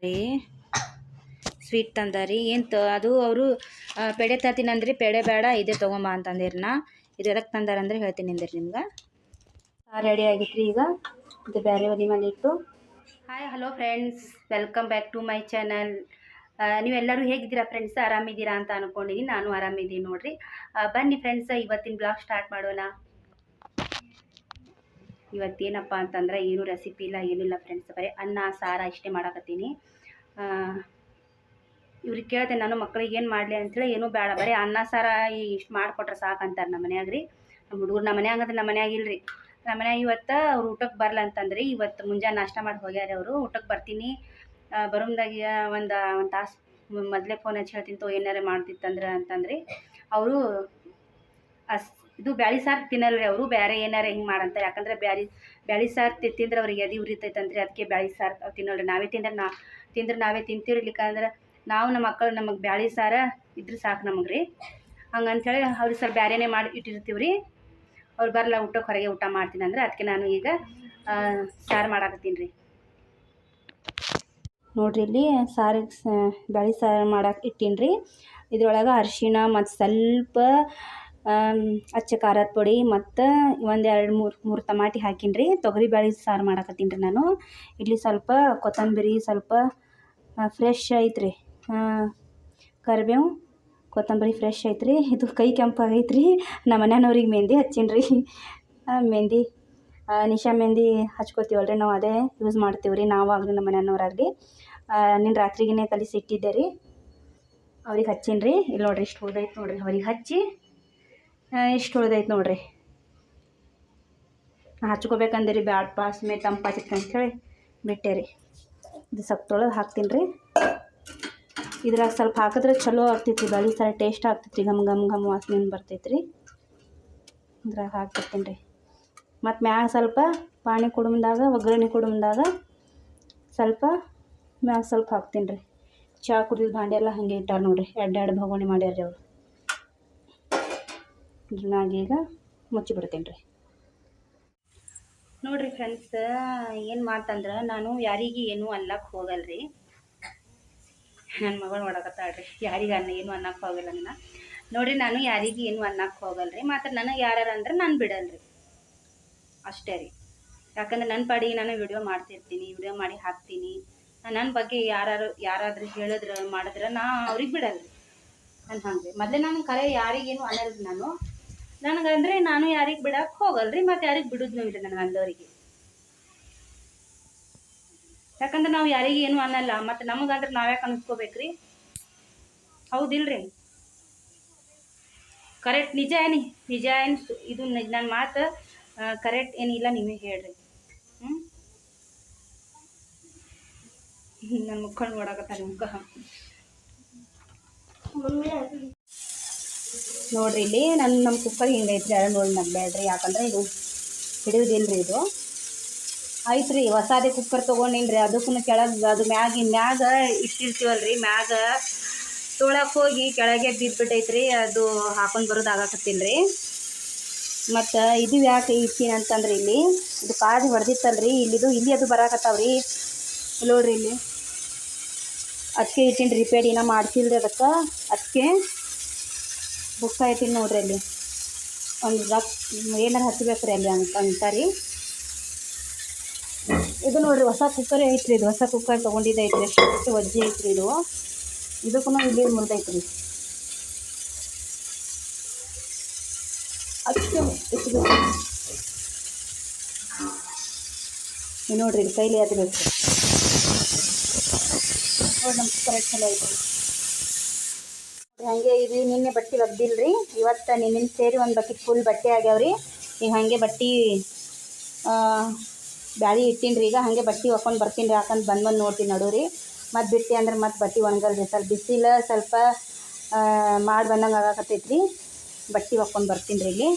ರೀ ಸ್ವೀಟ್ ತಂದಾರಿ ಏನು ಅದು ಅವರು ಪೆಡೆ ತರ್ತೀನಿ ಅಂದ್ರಿ. ಪೆಡೆ ಬೇಡ ಇದೇ ತೊಗೊಂಬ ಅಂತಂದಿರಿ. ಇದು ಎದಕ್ಕೆ ತಂದಾರಂದ್ರೆ ಹೇಳ್ತೀನಿ ಅಂದಿರಿ ನಿಮ್ಗೆ. ರೆಡಿ ಆಗಿತ್ರಿ. ಈಗ ಇದು ಬೇರೆ ಒಲೆ ಮೇಲೆ ಇಟ್ಟು. Hi hello friends, welcome back to my channel. ನೀವೆಲ್ಲರೂ ಹೇಗಿದ್ದೀರಾ ಫ್ರೆಂಡ್ಸ್? ಆರಾಮಿದ್ದೀರಾ ಅಂತ ಅನ್ಕೊಂಡಿದ್ದೀನಿ. ನಾನು ಆರಾಮಿದ್ದೀನಿ ನೋಡ್ರಿ. ಬನ್ನಿ ಫ್ರೆಂಡ್ಸ್, ಇವತ್ತಿನ ಬ್ಲಾಗ್ ಸ್ಟಾರ್ಟ್ ಮಾಡೋಣ. ಇವತ್ತೇನಪ್ಪ ಅಂತಂದ್ರೆ ಏನು ರೆಸಿಪಿ ಇಲ್ಲ, ಏನಿಲ್ಲ ಫ್ರೆಂಡ್ಸ್. ಬರೀ ಅನ್ನ ಸಾರ ಇಷ್ಟೇ ಮಾಡಕತ್ತೀನಿ. ಇವ್ರಿಗೆ ಕೇಳಿದೆ ನಾನು, ಮಕ್ಳಿಗೆ ಏನು ಮಾಡಲಿ ಅಂತೇಳಿ. ಏನೂ ಬೇಡ, ಬರೀ ಅನ್ನ ಸಾರ ಇಷ್ಟು ಮಾಡಿಕೊಟ್ರೆ ಸಾಕಂತಾರೆ ನಮ್ಮ ಮನ್ಯಾಗ ರೀ. ನಮ್ಮ ಹುಡುಗರು ನಮ್ಮ ಮನ್ಯಾಗ ಅಂದ್ರೆ ನಮ್ಮ ಮನ್ಯಾಗ ಇಲ್ರಿ. ನಮ್ಮ ಮನ್ಯಾಗ ಇವತ್ತು ಅವ್ರು ಊಟಕ್ಕೆ ಬರಲ್ಲ ಅಂತಂದ್ರಿ. ಇವತ್ತು ಮುಂಜಾನೆ ನಾಷ್ಟ ಮಾಡಿ ಹೋಗ್ಯಾರ ಅವರು. ಊಟಕ್ಕೆ ಬರ್ತೀನಿ ಬರೋಮ್ದಾಗ ಒಂದು ತಾಸು ಮೊದಲೇ ಫೋನ್ ಹಚ್ಚಿ ಹೇಳ್ತೀನಿ ತೋ ಏನಾರೇ ಮಾಡ್ತಿತ್ತಂದ್ರೆ ಅಂತಂದ್ರಿ. ಅವರು ಇದು ಬ್ಯಾಳಿ ಸಾರು ತಿನ್ನಲ್ರಿ ಅವರು. ಬೇರೆ ಏನಾರೇ ಹಿಂಗೆ ಮಾಡಂತಾರೆ. ಯಾಕಂದ್ರೆ ಬ್ಯಾಳಿ ಸಾರು ತಿಂದ್ರೆ ಅವ್ರಿಗೆ ಎದೆ ಉರಿತೈತಂದ್ರಿ. ಅದಕ್ಕೆ ಬ್ಯಾಳಿ ಸಾರು ತಿನ್ನಲ್ರಿ. ನಾವೇ ತಿಂದ್ರೆ ನಾವೇ ತಿಂತಿರ್ಲಿಕ್ಕಂದ್ರೆ ನಾವು ನಮ್ಮ ಮಕ್ಕಳು ನಮಗೆ ಬ್ಯಾಳಿ ಸಾರ ಇದ್ರೆ ಸಾಕು ನಮಗೆ ರೀ. ಹಂಗಂತೇಳಿ ಅವ್ರಿಗೆ ಸ್ವಲ್ಪ ಬ್ಯಾರೆನೇ ಮಾಡಿ ಇಟ್ಟಿರ್ತೀವಿ ರೀ. ಅವ್ರು ಬರಲ್ಲ ಊಟಕ್ಕೆ, ಹೊರಗೆ ಊಟ ಮಾಡ್ತೀನಿ ಅಂದ್ರೆ ಅದಕ್ಕೆ ನಾನು ಈಗ ಸಾರು ಮಾಡಾಕತ್ತೀನಿ ರೀ. ನೋಡಿರಿ, ಇಲ್ಲಿ ಸಾರಿಗೆ ಬ್ಯಾಳಿ ಸಾರು ಮಾಡಕ್ಕೆ ಇಟ್ಟೀನಿ ರೀ. ಇದ್ರೊಳಗೆ ಅರಿಶಿಣ ಮತ್ತು ಸ್ವಲ್ಪ ಅಚ್ಚ ಖಾರದ ಪುಡಿ ಮತ್ತು ಒಂದು 2-3 ಟಮಾಟಿ ಹಾಕೀನಿ ರೀ. ತೊಗರಿ ಬ್ಯಾಳಿ ಸಾರು ಮಾಡಾಕತ್ತೀನಿ ರೀ ನಾನು. ಇಲ್ಲಿ ಸ್ವಲ್ಪ ಕೊತ್ತಂಬರಿ, ಸ್ವಲ್ಪ ಫ್ರೆಶ್ ಐತ್ರಿ ಕರಿಬೇವು, ಕೊತ್ತಂಬರಿ ಫ್ರೆಶ್ ಐತ್ರಿ. ಇದು ಕೈ ಕೆಂಪಾಗೈತ್ರಿ. ನಮ್ಮ ಮನೆಯವ್ರಿಗೆ ಮೆಹಂದಿ ಹಚ್ಚೀನಿ ರೀ. ಮೆಹಂದಿ ನಿಶಾ ಮೆಹಂದಿ ಹಚ್ಕೋತೀವಲ್ರಿ ನಾವು, ಅದೇ ಯೂಸ್ ಮಾಡ್ತೀವಿ ರೀ ನಾವಾಗಲಿ ನಮ್ಮ ಮನೆಯವ್ರಾಗಲಿ. ನಿನ್ನ ರಾತ್ರಿಗೇ ಕಲಿಸಿ ಇಟ್ಟಿದ್ದೆ ರೀ. ಅವ್ರಿಗೆ ಹಚ್ಚೀನಿ ರೀ. ಇಲ್ಲಿ ನೋಡಿರಿ, ಇಷ್ಟು ಉಳ್ದೈತೆ ನೋಡಿರಿ. ಅವ್ರಿಗೆ ಹಚ್ಚಿ ಇಷ್ಟು ಉಳ್ದೈತೆ ನೋಡಿರಿ. ಹಚ್ಕೋಬೇಕಂದಿರಿ, ಬ್ಯಾಡಪ್ಪ ಸುಮ್ಮನೆ ತಂಪಾತಿತ್ತು ಅಂಥೇಳಿ ಬಿಟ್ಟೆ ರೀ. ಇದು ಸ್ವಲ್ಪ ತೊಳೆದು ಹಾಕ್ತೀನಿ ರೀ. ಇದ್ರಾಗ ಸ್ವಲ್ಪ ಹಾಕಿದ್ರೆ ಚಲೋ ಆಗ್ತೈತಿ ರೀ. ಬ್ಯಾಳಿ ಸಾರು ಟೇಸ್ಟ್ ಆಗ್ತೈತಿ ರೀ. ಘಮ್ ಘಮ್ ಘಮ್ ವಾಸನೆ ಬರ್ತೈತೆ ರೀ. ಇದ್ರಾಗ ಹಾಕ್ಬಿಡ್ತೀನಿ ರೀ. ಮತ್ತು ಮ್ಯಾಗ ಸ್ವಲ್ಪ ಪಾನಿ ಕುಡುಮ್ದಾಗ, ಒಗ್ಗರಣೆ ಕುಡುಮ್ದಾಗ ಸ್ವಲ್ಪ ಮ್ಯಾಗ ಸ್ವಲ್ಪ ಹಾಕ್ತೀನಿ ರೀ. ಚಹಾ ಕುಡಿದ ಭಾಂಡೆ ಎಲ್ಲ ಹಾಗೆ ಇಟ್ಟಾರ ನೋಡಿರಿ. 2 ಭಗೋಣಿ ಮಾಡ್ಯಾರ ರೀ ಅವರು. ಇದ್ರ ಮ್ಯಾಗ ಈಗ ಮುಚ್ಚಿಬಿಡ್ತೀನಿ ರೀ. ನೋಡಿರಿ ಫ್ರೆಂಡ್ಸ್, ಏನು ಮಾತಂದ್ರೆ ನಾನು ಯಾರಿಗೆ ಏನೂ ಅಲ್ಲಕ್ಕೆ ಹೋಗಲ್ರಿ. ನನ್ನ ಮಗಳು ನೋಡಕತ್ತಾಳ್ರಿ. ಯಾರಿಗೆ ಏನು ಅನ್ನಕ್ಕೆ ಹೋಗಲ್ಲ ನಾನು. ನೋಡಿರಿ, ನಾನು ಯಾರಿಗೆ ಏನು ಅನ್ನಕ್ಕೆ ಹೋಗಲ್ರಿ. ಮಾತ್ರ ನನಗೆ ಯಾರು ಅಂದ್ರೆ ನಾನು ಬಿಡಲ್ರಿ ಅಷ್ಟೇ ರೀ. ಯಾಕಂದ್ರೆ ನನ್ನ ಪಾಡಿಗೆ ನಾನು ವಿಡಿಯೋ ಮಾಡ್ತಿರ್ತೀನಿ, ವಿಡಿಯೋ ಮಾಡಿ ಹಾಕ್ತೀನಿ. ನನ್ನ ಬಗ್ಗೆ ಯಾರಾದರೂ ಹೇಳಿದ್ರೆ ಮಾಡಿದ್ರೆ ನಾ ಅವ್ರಿಗೆ ಬಿಡಲ್ರಿ. ನಾನು ಹಂಗೆ ಮೊದಲೇ ನಾನು ಕರೆ ಯಾರಿಗೇನು ಅನ್ನಲ್ರಿ ನಾನು. ನನಗಂದರೆ ನಾನು ಯಾರಿಗೆ ಬಿಡಕ್ಕೆ ಹೋಗಲ್ರಿ, ಮತ್ತು ಯಾರಿಗೆ ಬಿಡೋದು ಇಲ್ಲ ನನಗೆ ಅಂದವರಿಗೆ. ಯಾಕಂದ್ರೆ ನಾವು ಯಾರಿಗೆ ಏನು ಅನ್ನಲ್ಲ, ಮತ್ತು ನಮಗಂದ್ರೆ ನಾವ್ಯಾಕೆ ಅನಿಸ್ಕೋಬೇಕ್ರಿ? ಹೌದಿಲ್ರಿ? ಕರೆಕ್ಟ್ ನಿಜ ಏನು ಇದು ನನ್ನ ಮಾತು ಕರೆಕ್ಟ್ ಏನಿಲ್ಲ ನೀವೇ ಹೇಳ್ರಿ. ನನ್ನ ಮುಖಂಡು ನೋಡಕತ್ತಾರೆ ಮುಖ. ನೋಡ್ರಿ, ಇಲ್ಲಿ ನಮ್ಮ ಕುಕ್ಕರ್ ಹಿಂಗೈತ್ರಿ. ಯಾರು ನೋಡಿ ನಗ್ಬೇಡ್ರಿ, ಯಾಕಂದ್ರೆ ಇದು ಹಿಡಿಯೋದಿಲ್ರಿ. ಇದು ಆಯ್ತು ರೀ, ಹೊಸಾದೇ ಕುಕ್ಕರ್ ತೊಗೊಂಡಿನ್ರಿ. ಅದಕ್ಕೂ ಕೆಳಗೆ ಅದು ಮ್ಯಾಗ ಇಟ್ಟಿರ್ತೀವಲ್ರಿ, ಮ್ಯಾಗ ತೊಳಕ್ಕೆ ಹೋಗಿ ಕೆಳಗೆ ಬಿದ್ದುಬಿಟ್ಟೈತ್ರಿ. ಅದು ಹಾಕೊಂಡು ಬರೋದು ಆಗಾಕತ್ತಿಲ್ಲ ರೀ. ಮತ್ತು ಇದು ಯಾಕೆ ಇಡ್ತೀನಿ ಅಂತಂದ್ರೆ ಇಲ್ಲಿ ಇದು ಕಾದು ಹೊಡೆದಿತ್ತಲ್ರಿ. ಇಲ್ಲಿ ಅದು ಬರಾಕತ್ತಾವ್ರಿ. ನೋಡ್ರಿ, ಇಲ್ಲಿ ಅದಕ್ಕೆ ಇಟ್ಟಿನಿ ರಿಪೇರಿ ಏನೋ ಮಾಡ್ಸಿಲ್ರಿ. ಅದಕ್ಕೆ ಬುಕ್ಕ ಇಟ್ಟಿನಿ ನೋಡ್ರಿ. ಅಲ್ಲಿ ಒಂದು ಏನಾರು ಹಚ್ಚಬೇಕ್ರಿ ಅಲ್ಲಿ ಅಂತಾರಿ. ಇದು ನೋಡ್ರಿ, ಹೊಸ ಕುಕ್ಕರೇ ಐತ್ರಿ. ಇದು ಹೊಸ ಕುಕ್ಕರ್ ತೊಗೊಂಡಿದ್ದು ಐತ್ರಿ. ಎಷ್ಟು ವಜ್ಜೆ ಐತ್ರಿ ಇದು. ಇದಕ್ಕೂ ಇಲ್ಲಿ ಮುರಿದೈತ್ರಿ. ಅಷ್ಟು ಇಟ್ಬೇಕು ನೋಡ್ರಿ. ಇದು ಕೈಲಿ ಹತ್ಬೇಕು ನೋಡಿ. ನಮ್ಮ ಕುಕ್ಕರ್ ಎಷ್ಟು ಚಲೋ ಐತ್ರಿ. ಹಾಗೆ ಇದು ನಿನ್ನೆ ಬಟ್ಟೆ ಒಗ್ದಿಲ್ರಿ. ಇವತ್ತು ನಿನ್ನೆ ಸೇರಿ ಒಂದು ಬಕೆಟ್ ಫುಲ್ ಬಟ್ಟೆ ಆಗ್ಯಾವ್ರಿ. ಈಗ ಹಾಗೆ ಬಟ್ಟೆ ಬ್ಯಾಳಿ ಇಟ್ಟೀನಿ ರೀ. ಈಗ ಹಾಗೆ ಬಟ್ಟೆ ಒಕ್ಕೊಂಡು ಬರ್ತೀನಿ ರೀ. ಯಾಕಂದ್ರೆ ಬಂದು ನೋಡ್ತೀನಿ ನಡೂರಿ. ಮತ್ತು ಬಿಟ್ಟು ಅಂದ್ರೆ ಮತ್ತು ಬಟ್ಟೆ ಒಣಗಲ್ರಿ. ಸ್ವಲ್ಪ ಬಿಸಿಲು ಸ್ವಲ್ಪ ಮಾಡಿ ಬಂದಂಗೆ ಆಗಾಕತ್ತೈತ್ರಿ. ಬಟ್ಟೆ ಒಕ್ಕೊಂಡು ಬರ್ತೀನಿ ರೀ.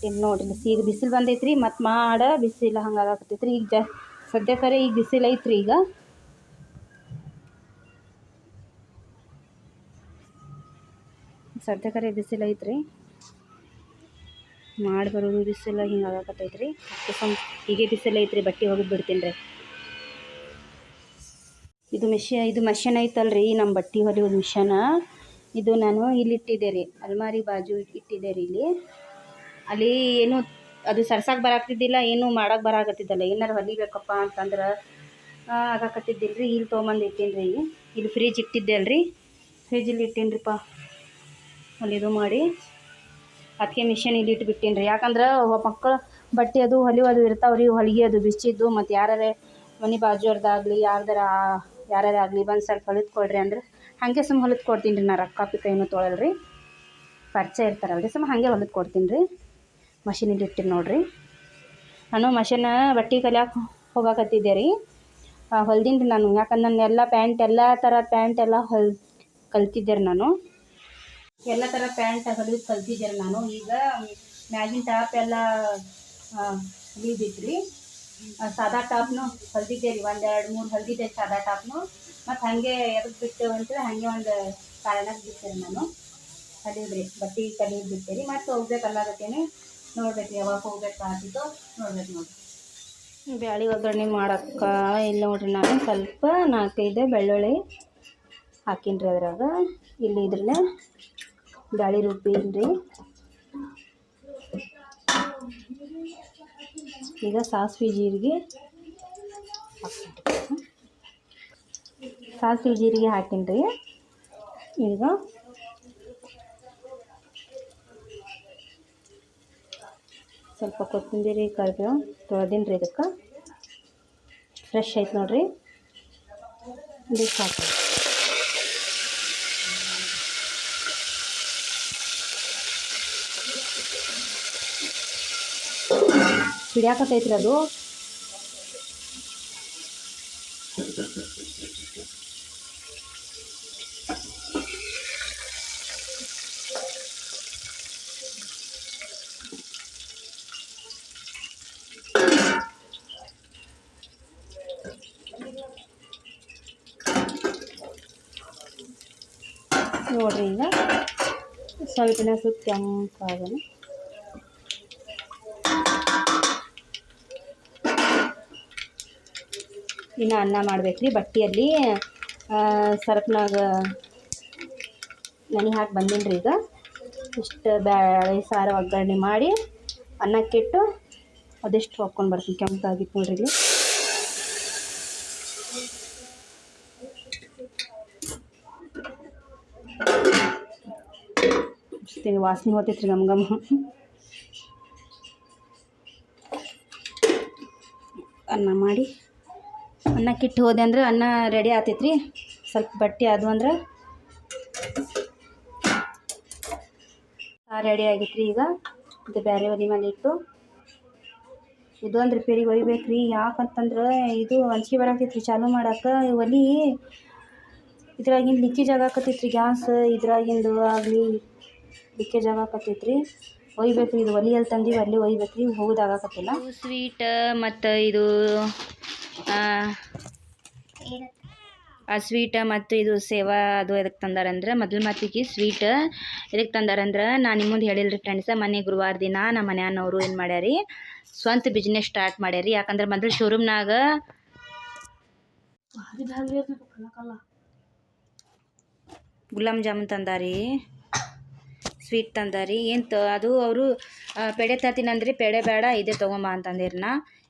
ಇಲ್ಲಿ ನೋಡಿರಿ, ಈಗ ಬಿಸಿಲು ಬಂದೈತ್ರಿ. ಮತ್ತು ಬಿಸಿಲು ಹಂಗೆ ಆಗಾಕತ್ತೈತ್ರಿ. ಈಗ ಸದ್ಯಕ್ಕರೆ ಈಗ ಬಿಸಿಲು ಐತ್ರಿ. ಈಗ ಸದ್ಯಕ್ಕರೆ ಬಿಸಿಲು ಐತ್ರಿ. ಮಾಡಿ ಬರೋದು ಬಿಸಿಲು ಹಿಂಗೆ ಆಗಾಕತ್ತೈತ್ರಿ. ಹೀಗೆ ಬಿಸಿಲು ಐತ್ರಿ. ಬಟ್ಟೆ ಒಗೆದು ಬಿಡ್ತೀನಿ ರೀ. ಇದು ಮಷೀನ್ ಐತಲ್ರಿ ನಮ್ಮ ಬಟ್ಟೆ ಹೊಲಿಯೋದು ಮಿಷನ್. ಇದು ನಾನು ಇಲ್ಲಿ ಇಟ್ಟಿದ್ದೆ ರೀ, ಅಲ್ಮಾರಿ ಬಾಜು ಇಟ್ಟಿದ್ದೆ ರೀ. ಅಲ್ಲಿ ಏನು ಅದು ಸರ್ಸಾಗಿ ಬರಾಕ್ತಿದ್ದಿಲ್ಲ, ಏನು ಮಾಡೋಕೆ ಬರಾಕತ್ತಿದ್ದಲ್ಲ. ಏನಾರು ಹೊಲಿಬೇಕಪ್ಪ ಅಂತಂದ್ರೆ ಆಗಾಕತ್ತಿದ್ದಿಲ್ಲ ರೀ. ಇಲ್ಲಿ ತೊಗೊಂಬಂದು ಇಟ್ಟೀನಿ ರೀ. ಇಲ್ಲಿ ಫ್ರಿಜ್ ಇಟ್ಟಿದ್ದೆ ಅಲ್ರಿ, ಫ್ರಿಜ್ಜಲ್ಲಿ ಇಟ್ಟೀನಿರಿಪ್ಪ ಹೊಲಿದು ಮಾಡಿ. ಅದಕ್ಕೆ ಮಿಷನ್ ಇಲ್ಲಿ ಇಟ್ಬಿಟ್ಟೀನಿ ರೀ. ಯಾಕಂದ್ರೆ ಮಕ್ಕಳು ಬಟ್ಟೆ ಅದು ಹೊಲಿಯೋದು ಇರ್ತಾವ್ರಿ, ಹೊಲಿಗೆ ಅದು ಬಿಚ್ಚಿದ್ದು. ಮತ್ತು ಯಾರೇ ಮನೆ ಬಾಜುರ್ದಾಗಲಿ ಯಾರೇ ಆಗಲಿ ಬಂದು ಸ್ವಲ್ಪ ಹೊಲಿದು ಕೊಡ್ರಿ ಅಂದ್ರೆ ಹಾಗೆ ಸುಮ್ಮ ಹೊಲಿದು ಕೊಡ್ತೀನಿ ರೀ. ನಾ ರೊಕ್ಕ ಪಿಕ್ಕ ಏನೂ ತೊಗೊಳಲ್ರಿ, ಪರಿಚಯ ಇರ್ತಾರಲ್ರಿ, ಸುಮ್ಮ ಹಾಗೆ ಹೊಲಿದು ಕೊಡ್ತೀನಿ ರೀ. ಮಷೀನಿಗೆ ಇಟ್ಟಿನಿ ನೋಡಿರಿ. ನಾನು ಬಟ್ಟೆ ಕಲಿಯೋಕೆ ಹೋಗಾಕತ್ತಿದ್ದೆ ರೀ. ಹೊಲ್ದೀನಿ ರೀ ನಾನು. ಯಾಕಂದ್ರೆ ನಾನು ಎಲ್ಲ ಥರ ಪ್ಯಾಂಟ್ ಎಲ್ಲ ಕಲ್ತಿದ್ದೆ ರೀ ನಾನು. ಎಲ್ಲ ಥರ ಪ್ಯಾಂಟ್ ಹೊಲಿಯೋದು ಕಲ್ತಿದ್ದೆ ರೀ ನಾನು. ಈಗ ಮ್ಯಾಗಿನ ಟಾಪ್ ಎಲ್ಲ ಹೊಲಿದಿದ್ರಿ. ಸಾದಾ ಟಾಪ್ನು ಹೊಲ್ದಿದ್ದೆ ರೀ, 1 2 3 ಹೊಲ್ದಿದ್ದೆ ಸಾದಾ ಟಾಪ್ನು. ಮತ್ತು ಹಾಗೆ ಎದಕ್ಕೆ ಬಿಟ್ಟೆವು ಅಂತೇಳಿ ಹಾಗೆ ಒಂದು ಕಾರಣಕ್ಕೆ ಬಿಟ್ಟೆ ರೀ ನಾನು. ಕಲಿಯೋದ್ರಿ, ಬಟ್ಟೆ ಕಲಿಯೋದು ಬಿಟ್ಟೆ ರೀ. ಮತ್ತು ಹೋಗ್ಬೇಕಲ್ಲಾಗತ್ತೇನೆ, ನೋಡ್ಬೇಕು ಯಾವಾಗ ಹೋಗ್ಬೇಕು ಆಗ್ತಿತ್ತೋ ನೋಡ್ಬೇಕು ನೋಡಿ. ಬ್ಯಾಳಿ ಒಗ್ಗರಣೆ ಮಾಡೋಕ್ಕೆ ಇಲ್ಲಿ ನೋಡ್ರಿ, ನಾನು ಸ್ವಲ್ಪ 4-5 ಬೆಳ್ಳುಳ್ಳಿ ಹಾಕೀನಿ ರೀ ಅದ್ರಾಗ. ಇಲ್ಲಿ ಇದ್ರಲ್ಲೇ ಬ್ಯಾಳಿ ರುಬ್ಬಿನಿ ರೀ. ಈಗ ಸಾಸಿವೆ ಜೀರಿಗೆ ಹಾಕೀನಿ ರೀ. ಈಗ ಸ್ವಲ್ಪ ಕೊತ್ತಂಬರಿ ಕರಿಬೇವು ತೊಳೆದೀನಿ ರೀ. ಇದಕ್ಕೆ ಫ್ರೆಶ್ ಐತೆ ನೋಡಿರಿ. ಇದಕ್ಕೆ ಹಾಕಿ ಸಿಡಿಯಾಕತ್ತೈತ್ರಿ ಅದು. ನೋಡ್ರಿ, ಈಗ ಸ್ವಲ್ಪ ಕೆಂಪಾಗಲ್ಲ. ಇನ್ನು ಅನ್ನ ಮಾಡ್ಬೇಕು ರೀ. ಬಟ್ಟೆಯಲ್ಲಿ ಸರ್ಪ್ನಾಗ ನೆನೆ ಹಾಕಿ ಬಂದೀನಿ ರೀ. ಈಗ ಇಷ್ಟು ಬ್ಯಾಳೆ ಸಾರು ಒಗ್ಗರಣೆ ಮಾಡಿ ಅನ್ನಕ್ಕಿಟ್ಟು ಅದೆಷ್ಟು ಹಾಕ್ಕೊಂಡು ಬರ್ತೀನಿ. ಕೆಂಪಾಗಿತ್ತು ನೋಡ್ರಿ. ಇಲ್ಲಿ ವಾಸನೆ ಹೋಗ್ತೈತ್ರಿ ಗಮ್. ಅನ್ನ ಮಾಡಿ ಅನ್ನಕ್ಕಿಟ್ಟು ಹೋದೆ ಅಂದ್ರೆ ಅನ್ನ ರೆಡಿ ಆಗ್ತೈತ್ರಿ. ಸ್ವಲ್ಪ ಬಟ್ಟೆ ಆದವು ಅಂದ್ರೆ ರೆಡಿ ಆಗಿತ್ತು ರೀ. ಈಗ ಇದು ಬೇರೆ ಒಲೆ ಮೇಲೆ ಇಟ್ಟು ಇದೊಂದು ರಿಪೇರಿಗೆ ಒಯ್ಬೇಕು ರೀ. ಯಾಕಂತಂದ್ರೆ ಇದು ಅಂಜಿಕೆ ಬರಾಕತ್ತೈತ್ರಿ ಚಾಲೂ ಮಾಡೋಕೆ. ಒಲೆ ಇದ್ರಾಗಿಂದು ಲೀಕೇಜ್ ಆಗಾಕತ್ತೈತ್ರಿ, ಗ್ಯಾಸ್ ಇದ್ರಾಗಿಂದು ಆಗಲಿ ಲೀಕೇಜ್ ಆಗಾಕತ್ತೈತ್ರಿ. ಒಯ್ಬೇಕು ರೀ. ಇದು ಒಲೆಯಲ್ಲಿ ತಂದೀವಿ, ಅಲ್ಲಿ ಒಯ್ಬೇಕು ರೀ. ಹೋಗೋದಾಗಕತ್ತಿಲ್ಲ. ಸ್ವೀಟ್ ಮತ್ತು ಇದು ಸ್ವೀಟ್ ಮತ್ತು ಇದು ಸೇವಾ ಅದು ಎದಕ್ಕೆ ತಂದಾರಂದ್ರೆ, ಮೊದಲು ಮಾತಿಗೆ ಸ್ವೀಟ್ ಎದಕ್ಕೆ ತಂದಾರಂದ್ರೆ, ನಾನು ನಿಮ್ಮ ಮುಂದೆ ಹೇಳಿಲ್ಲ ರೀ ಫ್ರೆಂಡ್ಸ. ಮೊನ್ನೆ ಗುರುವಾರ ದಿನ ನಮ್ಮ ಮನೆಯವರು ಏನು ಮಾಡ್ಯಾರಿ, ಸ್ವಂತ ಬಿಸ್ನೆಸ್ ಸ್ಟಾರ್ಟ್ ಮಾಡ್ಯಾರಿ. ಯಾಕಂದ್ರೆ ಮೊದಲು ಶೋರೂಮ್ನಾಗ ಗುಲಾಬ್ ಜಾಮೂನ್ ತಂದಾರಿ, ಸ್ವೀಟ್ ತಂದಾರಿ. ಅದು ಅವರು ಪೇಡೆ ತರ್ತೀನಿ ಅಂದ್ರಿ. ಪೇಡೆ ಬೇಡ, ಇದೇ ತೊಗೊಂಬ ಅಂತಂದಿರಿ.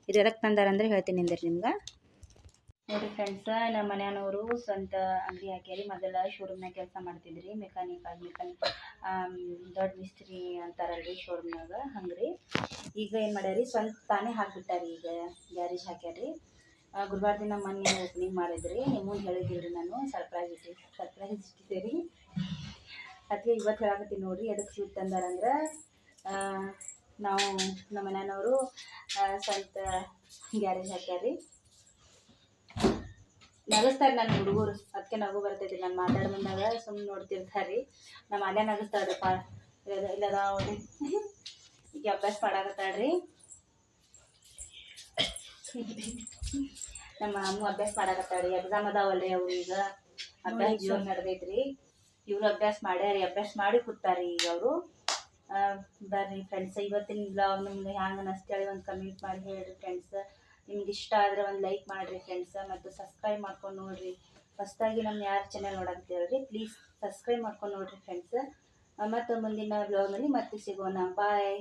ಇದು ಎದಕ್ಕೆ ತಂದಾರಂದ್ರೆ ಹೇಳ್ತೀನಿ ಅಂದಿರಿ ನಿಮ್ಗೆ. ನೋಡಿರಿ ಫ್ರೆಂಡ್ಸ, ನಮ್ಮ ಮನೆಯವರು ಸ್ವಂತ ಅಂಗಡಿ ಹಾಕ್ಯಾರಿ. ಮೊದಲ ಶೋರೂಮ್ನಾಗ ಕೆಲಸ ಮಾಡ್ತಿದ್ರಿ, ಮೆಕ್ಯಾನಿಕ್ ದೊಡ್ಡ ಮಿಸ್ತ್ರಿ ಅಂತಾರಲ್ರಿ ಶೋರೂಮ್ನಾಗ, ಹಂಗ್ರಿ. ಈಗ ಏನು ಮಾಡ್ಯಾರಿ, ಸ್ವಂತ ತಾನೇ ಹಾಕ್ಬಿಟ್ಟಾರಿ. ಈಗ ಗ್ಯಾರೇಜ್ ಹಾಕ್ಯಾರಿ. ಗುರುವಾರ ದಿನ ಮೊನ್ನೆ ಓಪನಿಂಗ್ ಮಾಡಿದ್ರಿ. ನಿಮ್ಮ ಮುಂದೆ ಹೇಳಿದ್ದಿಲ್ರಿ ನಾನು. ಸರ್ಪ್ರೈಸ್ ಇಟ್ಟಿದ್ದೆ ರೀ. ಅದಕ್ಕೆ ಇವತ್ತು ಹೇಳಕತ್ತೀನಿ ನೋಡಿರಿ. ಎದಕ್ಕೆ ಸ್ವೀಟ್ ತಂದಾರಂದ್ರೆ, ನಾವು ನಮ್ಮ ಮನೆಯವರು ಸ್ವಂತ ಗ್ಯಾರೇಜ್ ಹಾಕ್ಯಾರಿ. ನಗಿಸ್ತಾರೆ ನನ್ನ ಹುಡುಗರು, ಅದಕ್ಕೆ ನಗು ಬರ್ತೈತಿ. ನಾನು ಮಾತಾಡೋ ಬಂದಾಗ ಸುಮ್ಮನೆ ನೋಡ್ತಿರ್ತಾರೆ ರೀ. ನಮ್ಮ ಅಲ್ಲೇ ನಗಿಸ್ತಾಳ್ರಿಪ್ಪ. ಇಲ್ಲದ ಈಗ ಅಭ್ಯಾಸ ಮಾಡಾಕತ್ತಾಳ್ರಿ. ನಮ್ಮ ಅಮ್ಮ ಅಭ್ಯಾಸ ಮಾಡಾಕತ್ತಾಳ್ರಿ. ಎಕ್ಸಾಮ್ ಅದಾವಲ್ರಿ ಅವು. ಈಗ ಅಭ್ಯಾಸ ಜೋರು ನಡೆದೈತ್ರಿ. ಇವರು ಅಭ್ಯಾಸ ಮಾಡ್ಯಾರಿ, ಅಭ್ಯಾಸ ಮಾಡಿ ಕೂತಾರಿ ಈಗ ಅವರು. ಬರ್ರಿ ಫ್ರೆಂಡ್ಸ್, ಇವತ್ತಿನ ಬ್ಲಾಗ್ ನಿಮ್ಗೆ ಹ್ಯಾಂಗೆ ಅನ್ನಿಸ್ತೇಳಿ ಒಂದು ಕಮೆಂಟ್ ಮಾಡಿ ಹೇಳ್ರಿ ಫ್ರೆಂಡ್ಸ್. ನಿಮ್ಗೆ ಇಷ್ಟ ಆದರೆ ಒಂದು ಲೈಕ್ ಮಾಡಿರಿ ಫ್ರೆಂಡ್ಸ್, ಮತ್ತು ಸಬ್ಸ್ಕ್ರೈಬ್ ಮಾಡ್ಕೊಂಡು ನೋಡಿರಿ. ಹೊಸದಾಗಿ ನಮ್ಮ ಯಾರು ಚಾನಲ್ ನೋಡೋಂತೇಳ್ರಿ ಪ್ಲೀಸ್ ಸಬ್ಸ್ಕ್ರೈಬ್ ಮಾಡ್ಕೊಂಡು ನೋಡಿರಿ ಫ್ರೆಂಡ್ಸ್. ಮತ್ತು ಮುಂದಿನ ಬ್ಲಾಗ್ನಲ್ಲಿ ಮತ್ತೆ ಸಿಗೋಣ. ಬಾಯ್.